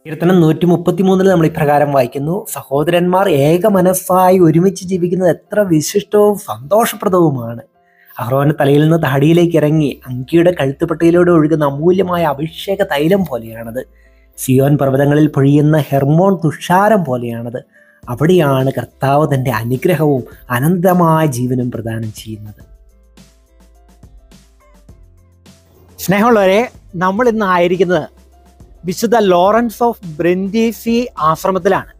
കീർത്തനം 133 നമ്മൾ ഇപ്രകാരം വായിക്കുന്നു: സഹോദരന്മാർ ഏക മനസ്സായി ഒരുമിച്ച് ജീവിക്കുന്നത് എത്ര വിശിഷ്ടവും സന്തോഷപ്രദവുമാണ്. അഹ്റോന്റെ തലയിൽ നിന്ന് താടിയിലേക്ക് ഇറങ്ങി അങ്കിയുടെ കഴുത്തുപട്ടയിലൂടെ ഒഴുകുന്ന അമൂല്യമായ അഭിഷേക തൈലം പോലെയാണത്. സിയോൻ പർവ്വതങ്ങളിൽ പൊഴിയുന്ന ഹെർമോൺ തുഷാരം പോലെയാണത്. അവിടെയാണ് കർത്താവ് തൻ്റെ അനുഗ്രഹവും അനന്തമായ ജീവനും പ്രദാനം ചെയ്യുന്നത്. സ്നേഹമുള്ളവരെ, നമ്മൾ ഇന്ന് ആയിരിക്കുന്നത് വിശുദ്ധ ലോറൻസ് ഓഫ് ബ്രിൻഡിസി ആശ്രമത്തിലാണ്.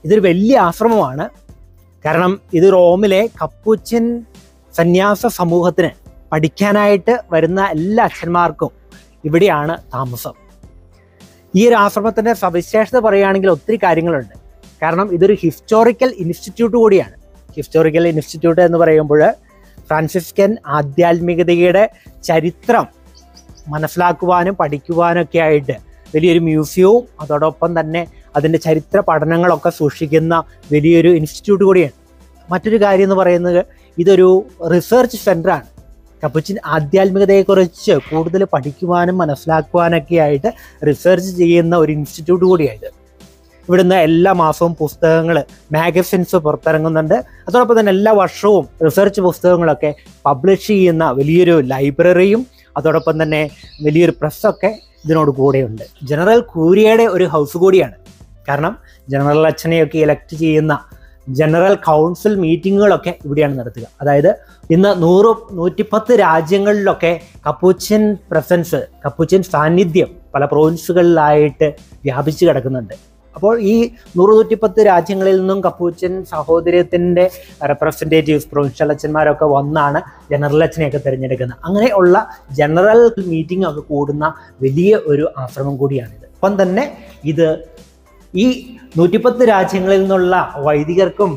ഇതൊരു വലിയ ആശ്രമമാണ്. കാരണം ഇത് റോമിലെ കപ്പുച്ചിൻ സന്യാസ സമൂഹത്തിന് പഠിക്കാനായിട്ട് വരുന്ന എല്ലാ അച്ഛന്മാർക്കും ഇവിടെയാണ് താമസം. ഈ ഒരു ആശ്രമത്തിൻ്റെ സവിശേഷത പറയുകയാണെങ്കിൽ ഒത്തിരി കാര്യങ്ങളുണ്ട്. കാരണം ഇതൊരു ഹിസ്റ്റോറിക്കൽ ഇൻസ്റ്റിറ്റ്യൂട്ട് കൂടിയാണ്. ഹിസ്റ്റോറിക്കൽ ഇൻസ്റ്റിറ്റ്യൂട്ട് എന്ന് പറയുമ്പോൾ ഫ്രാൻസിസ്കൻ ആധ്യാത്മികതയുടെ ചരിത്രം മനസ്സിലാക്കുവാനും പഠിക്കുവാനും ഒക്കെ ആയിട്ട് വലിയൊരു മ്യൂസിയവും അതോടൊപ്പം തന്നെ അതിൻ്റെ ചരിത്ര പഠനങ്ങളൊക്കെ സൂക്ഷിക്കുന്ന വലിയൊരു ഇൻസ്റ്റിറ്റ്യൂട്ട് കൂടിയാണ്. മറ്റൊരു കാര്യം എന്ന് പറയുന്നത് ഇതൊരു റിസർച്ച് സെൻ്ററാണ്. കപ്പുച്ചിൻ ആധ്യാത്മികതയെക്കുറിച്ച് കൂടുതൽ പഠിക്കുവാനും മനസ്സിലാക്കുവാനൊക്കെ ആയിട്ട് റിസർച്ച് ചെയ്യുന്ന ഒരു ഇൻസ്റ്റിറ്റ്യൂട്ട് കൂടിയായത്. ഇവിടുന്ന് എല്ലാ മാസവും പുസ്തകങ്ങൾ, മാഗസിൻസ് പുറത്തിറങ്ങുന്നുണ്ട്. അതോടൊപ്പം തന്നെ എല്ലാ വർഷവും റിസർച്ച് പുസ്തകങ്ങളൊക്കെ പബ്ലിഷ് ചെയ്യുന്ന വലിയൊരു ലൈബ്രറിയും അതോടൊപ്പം തന്നെ വലിയൊരു പ്രസ്സൊക്കെ ഇതിനോട് കൂടെയുണ്ട്. ജനറൽ കൂരിയയുടെ ഒരു ഹൗസ് കൂടിയാണ്. കാരണം ജനറൽ അച്ഛനെയൊക്കെ ഇലക്ട് ചെയ്യുന്ന ജനറൽ കൗൺസിൽ മീറ്റിങ്ങുകളൊക്കെ ഇവിടെയാണ് നടത്തുക. അതായത് ഇന്ന് 100-110 രാജ്യങ്ങളിലൊക്കെ കപ്പുച്ചിൻ പ്രസൻസ്, കപ്പുച്ചിൻ സാന്നിധ്യം പല പ്രൊവിൻസുകളിലായിട്ട് വ്യാപിച്ചു കിടക്കുന്നുണ്ട്. അപ്പോൾ ഈ 100-110 രാജ്യങ്ങളിൽ നിന്നും കപ്പുച്ചിൻ സഹോദര്യത്തിൻ്റെ റെപ്രസെൻറ്റേറ്റീവ്സ്, പ്രൊവിൻഷ്യൽ അച്ഛന്മാരൊക്കെ വന്നാണ് ജനറൽ അച്ഛനെയൊക്കെ തിരഞ്ഞെടുക്കുന്നത്. അങ്ങനെയുള്ള ജനറൽ മീറ്റിംഗ് ഒക്കെ കൂടുന്ന വലിയ ഒരു ആശ്രമം കൂടിയാണിത്. ഒപ്പം തന്നെ ഇത് ഈ 110 രാജ്യങ്ങളിൽ നിന്നുള്ള വൈദികർക്കും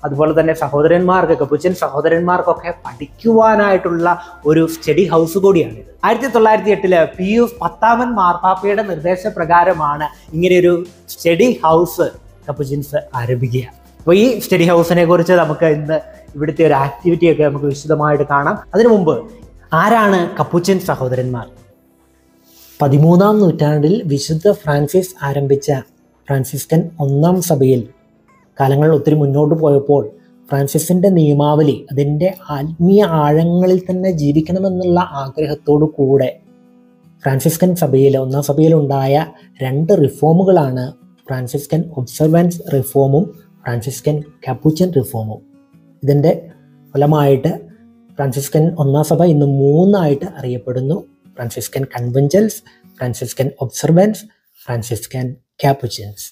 അതുപോലെ തന്നെ സഹോദരന്മാർക്ക്, കപ്പുച്ചിൻ സഹോദരന്മാർക്കൊക്കെ പഠിക്കുവാനായിട്ടുള്ള ഒരു സ്റ്റഡി ഹൗസ് കൂടിയാണിത്. 1908 പിയൂസ് 10 മാർപ്പാപ്പയുടെ നിർദ്ദേശപ്രകാരമാണ് ഇങ്ങനെയൊരു സ്റ്റഡി ഹൗസ് കപ്പുച്ചിൻസ് ആരംഭിക്കുക. അപ്പോൾ ഈ സ്റ്റഡി ഹൗസിനെ കുറിച്ച് നമുക്ക് ഇന്ന് ഇവിടുത്തെ ഒരു ആക്ടിവിറ്റിയൊക്കെ നമുക്ക് വിശദമായിട്ട് കാണാം. അതിനു മുമ്പ് ആരാണ് കപ്പുച്ചിൻ സഹോദരന്മാർ? 13-ാം നൂറ്റാണ്ടിൽ വിശുദ്ധ ഫ്രാൻസിസ് ആരംഭിച്ച ഫ്രാൻസിസ്കൻ 1-ാം സഭയിൽ കാലങ്ങൾ ഒത്തിരി മുന്നോട്ട് പോയപ്പോൾ ഫ്രാൻസിസിൻ്റെ നിയമാവലി അതിൻ്റെ ആത്മീയ ആഴങ്ങളിൽ തന്നെ ജീവിക്കണമെന്നുള്ള ആഗ്രഹത്തോടു കൂടെ ഫ്രാൻസിസ്കൻ സഭയിൽ 1-ാം സഭയിലുണ്ടായ 2 റിഫോമുകളാണ് ഫ്രാൻസിസ്കൻ ഒബ്സർവൻസ് റിഫോമും ഫ്രാൻസിസ്കൻ കാപ്പുച്ചിൻ റിഫോമും. ഇതിൻ്റെ ഫലമായിട്ട് ഫ്രാൻസിസ്കൻ 1-ാം സഭ ഇന്ന് 3 അറിയപ്പെടുന്നു: Franciscan conventions, Franciscan Observance, Franciscan Capuchins.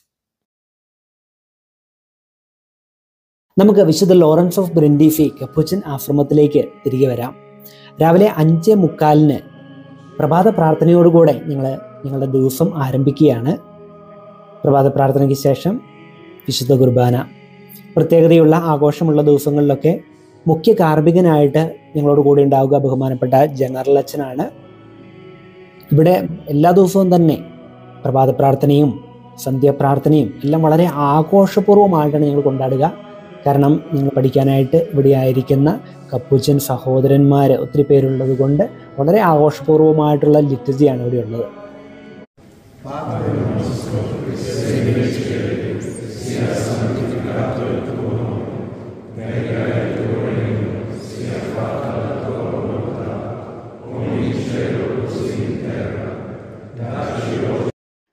നമുക്ക് വിശുദ്ധ ലോറൻസ് ഓഫ് ബ്രിൻഡിസി കപ്പുച്ചിൻ ആശ്രമത്തിലേക്ക് തിരികെ വരാം. രാവിലെ 5:45 പ്രഭാത പ്രാർത്ഥനയോടുകൂടെ ഞങ്ങളുടെ ദിവസം ആരംഭിക്കുകയാണ്. പ്രഭാത പ്രാർത്ഥനയ്ക്ക് ശേഷം വിശുദ്ധ കുർബാന. പ്രത്യേകതയുള്ള ആഘോഷമുള്ള ദിവസങ്ങളിലൊക്കെ മുഖ്യ കാർമ്മികനായിട്ട് ഞങ്ങളോട് കൂടെ ഉണ്ടാവുക ബഹുമാനപ്പെട്ട ജനറൽ അച്ഛനാണ്. ഇവിടെ എല്ലാ ദിവസവും തന്നെ പ്രഭാത പ്രാർത്ഥനയും സന്ധ്യാപ്രാർത്ഥനയും എല്ലാം വളരെ ആഘോഷപൂർവ്വമായിട്ടാണ് ഞങ്ങൾ കൊണ്ടാടുക. കാരണം നിങ്ങൾ പഠിക്കാനായിട്ട് ഇവിടെ ആയിരിക്കുന്ന കപ്പുച്ചിൻ സഹോദരന്മാർ ഒത്തിരി പേരുള്ളത് കൊണ്ട് വളരെ ആഘോഷപൂർവ്വമായിട്ടുള്ള ലിറ്റർജിയാണ് ഇവിടെ ഉള്ളത്.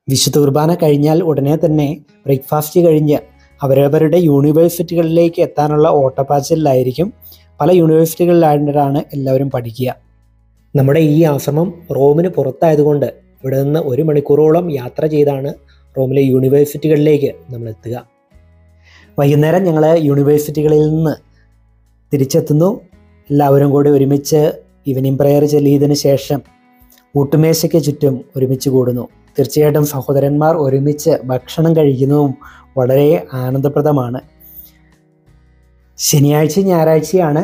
വിശുദ്ധ കുർബാന കഴിഞ്ഞാൽ ഉടനെ തന്നെ ബ്രേക്ക്ഫാസ്റ്റ് കഴിഞ്ഞ് അവരവരുടെ യൂണിവേഴ്സിറ്റികളിലേക്ക് എത്താനുള്ള ഓട്ടപ്പാച്ചിലായിരിക്കും. പല യൂണിവേഴ്സിറ്റികളിലായിട്ടാണ് എല്ലാവരും പഠിക്കുക. നമ്മുടെ ഈ ആശ്രമം റോമിന് പുറത്തായതുകൊണ്ട് ഇവിടെ നിന്ന് 1 മണിക്കൂറോളം യാത്ര ചെയ്താണ് റോമിലെ യൂണിവേഴ്സിറ്റികളിലേക്ക് നമ്മൾ എത്തുക. വൈകുന്നേരം ഞങ്ങൾ യൂണിവേഴ്സിറ്റികളിൽ നിന്ന് തിരിച്ചെത്തുന്നു. എല്ലാവരും കൂടി ഒരുമിച്ച് ഈവനിങ് പ്രെയർ ചൊല്ലിയതിന് ശേഷം ഊട്ടുമേശയ്ക്ക് ചുറ്റും ഒരുമിച്ച് കൂടുന്നു. തീർച്ചയായിട്ടും സഹോദരന്മാർ ഒരുമിച്ച് ഭക്ഷണം കഴിക്കുന്നതും വളരെ ആനന്ദപ്രദമാണ്. ശനിയാഴ്ച ഞായറാഴ്ചയാണ്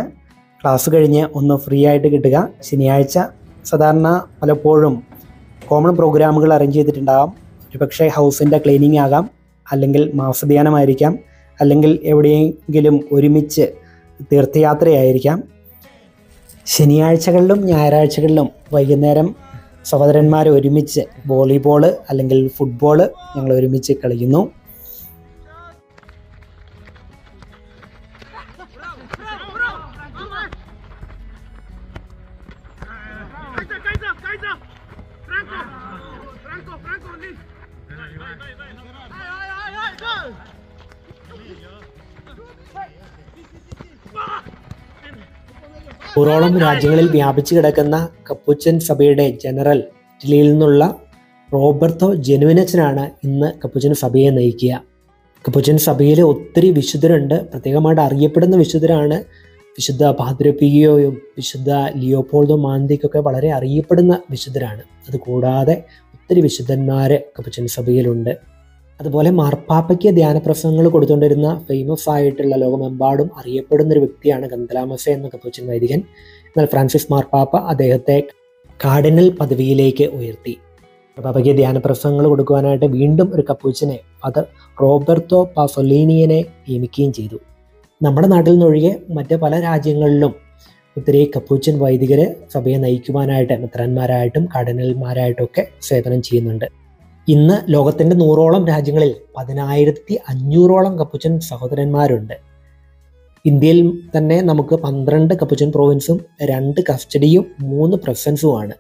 ക്ലാസ് കഴിഞ്ഞ് ഒന്ന് ഫ്രീ ആയിട്ട് കിട്ടുക. ശനിയാഴ്ച സാധാരണ പലപ്പോഴും കോമൺ പ്രോഗ്രാമുകൾ അറേഞ്ച് ചെയ്തിട്ടുണ്ടാകാം. ഒരുപക്ഷെ ഹൗസിൻ്റെ ക്ലീനിങ് ആകാം, അല്ലെങ്കിൽ മാസധ്യാനമായിരിക്കാം, അല്ലെങ്കിൽ എവിടെയെങ്കിലും ഒരുമിച്ച് തീർത്ഥയാത്രയായിരിക്കാം. ശനിയാഴ്ചകളിലും ഞായറാഴ്ചകളിലും വൈകുന്നേരം സഹോദരന്മാർ ഒരുമിച്ച് വോളിബോൾ അല്ലെങ്കിൽ ഫുട്ബോൾ ഞങ്ങൾ ഒരുമിച്ച് കളിക്കുന്നു. നൂറോളം രാജ്യങ്ങളിൽ വ്യാപിച്ചു കിടക്കുന്ന കപ്പുച്ചൻ സഭയുടെ ജനറൽ ഇറ്റലിയിൽ നിന്നുള്ള റോബർട്ടോ ജെനുവിനച്ചനാണ് ഇന്ന് കപ്പുച്ചൻ സഭയെ നയിക്കുക. കപ്പുച്ചൻ സഭയിൽ ഒത്തിരി വിശുദ്ധരുണ്ട്. പ്രത്യേകമായിട്ട് അറിയപ്പെടുന്ന വിശുദ്ധരാണ് വിശുദ്ധ പാദ്രപിയോയും വിശുദ്ധ ലിയോപോൾഡോ മാന്തിക്കൊക്കെ വളരെ അറിയപ്പെടുന്ന വിശുദ്ധരാണ്. അതുകൂടാതെ ഒത്തിരി വിശുദ്ധന്മാർ കപ്പുച്ചൻ സഭയിലുണ്ട്. അതുപോലെ മാർപ്പാപ്പയ്ക്ക് ധ്യാനപ്രസംഗങ്ങൾ കൊടുത്തുകൊണ്ടിരുന്ന ഫേമസ് ആയിട്ടുള്ള ലോകമെമ്പാടും അറിയപ്പെടുന്നൊരു വ്യക്തിയാണ് ഗന്തലാമസ എന്ന കപ്പുച്ചൻ വൈദികൻ. എന്നാൽ ഫ്രാൻസിസ് മാർപ്പാപ്പ അദ്ദേഹത്തെ കാർഡിനൽ പദവിയിലേക്ക് ഉയർത്തി. മാർപ്പാപ്പയ്ക്ക് ധ്യാനപ്രസംഗങ്ങൾ കൊടുക്കുവാനായിട്ട് വീണ്ടും ഒരു കപ്പുച്ചനെ ഫാദർ റോബർട്ടോ പാസൊലീനിയനെ നിയമിക്കുകയും ചെയ്തു. നമ്മുടെ നാട്ടിൽ നിന്നൊഴികെ മറ്റ് പല രാജ്യങ്ങളിലും ഒത്തിരി കപ്പുച്ചൻ വൈദികരെ സഭയെ നയിക്കുവാനായിട്ട് മെത്രാന്മാരായിട്ടും കാർഡിനൽമാരായിട്ടുമൊക്കെ സേവനം ചെയ്യുന്നുണ്ട്. ഇന്ന് ലോകത്തിൻ്റെ 100ഓളം രാജ്യങ്ങളിൽ 10,500ഓളം കപ്പുച്ചൻ സഹോദരന്മാരുണ്ട്. ഇന്ത്യയിൽ തന്നെ നമുക്ക് 12 കപ്പുച്ചൻ പ്രൊവിൻസും 2 കസ്റ്റഡിയും 3 പ്രസൻസുമാണ്.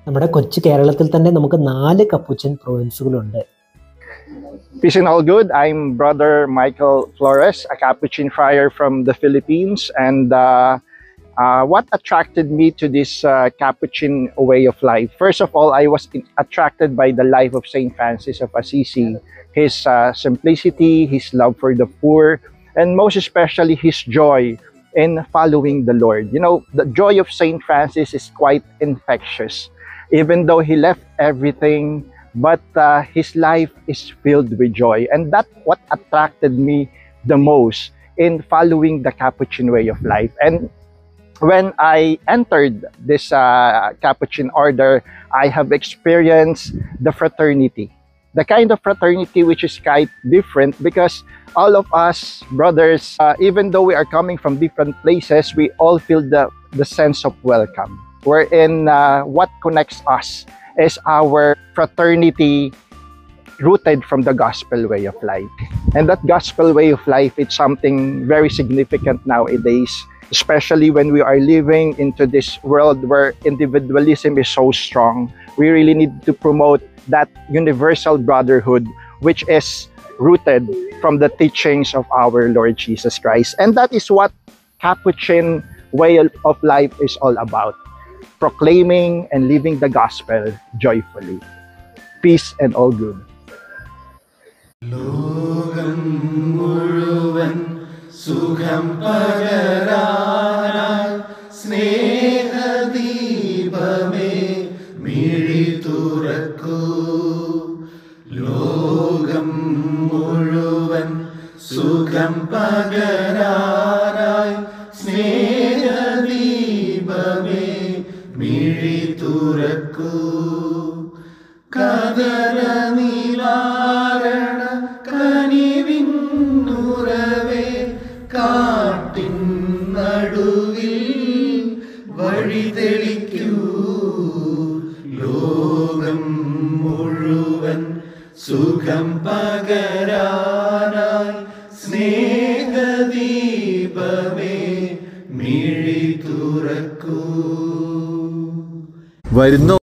നമ്മുടെ കൊച്ചു കേരളത്തിൽ തന്നെ നമുക്ക് 4 Capuchin പ്രൊവിൻസുകളുണ്ട്. Peace and all good. I'm Brother Michael Flores, a Capuchin friar from the Philippines, and what attracted me to this Capuchin way of life? First of all, I was attracted by the life of Saint Francis of Assisi, his simplicity, his love for the poor, and most especially his joy in following the Lord. You know, the joy of Saint Francis is quite infectious. Even though he left everything, but his life is filled with joy, and that's what attracted me the most in following the Capuchin way of life. And when I entered this Capuchin order, I have experienced the fraternity, the kind of fraternity which is quite different, because all of us brothers, even though we are coming from different places, we all feel the sense of welcome, wherein what connects us is our fraternity rooted from the gospel way of life. And that gospel way of life is something very significant nowadays, especially when we are living into this world where individualism is so strong. We really need to promote that universal brotherhood which is rooted from the teachings of our Lord Jesus Christ. And that is what Capuchin way of life is all about. Proclaiming and living the gospel joyfully. Peace and all good. ലോകം മുഴുവൻ സുഖം പകരാനായി സ്നേഹദീപമേ മിഴി തുറക്കൂ. ലോകം മുഴുവൻ സുഖം പകരാനായി സ്നേഹദീപമേ മിഴി തുറക്കൂ. കദര നിവാരണ കനിവിന്നുറവേ കാട്ടിൻ നടുവിൽ വഴി തെളിക്കൂ. ലോകം മുഴുവൻ സുഖം പകരാനായി സ്നേഹദീപമേ മിഴി തുറക്കൂ. വരുന്നു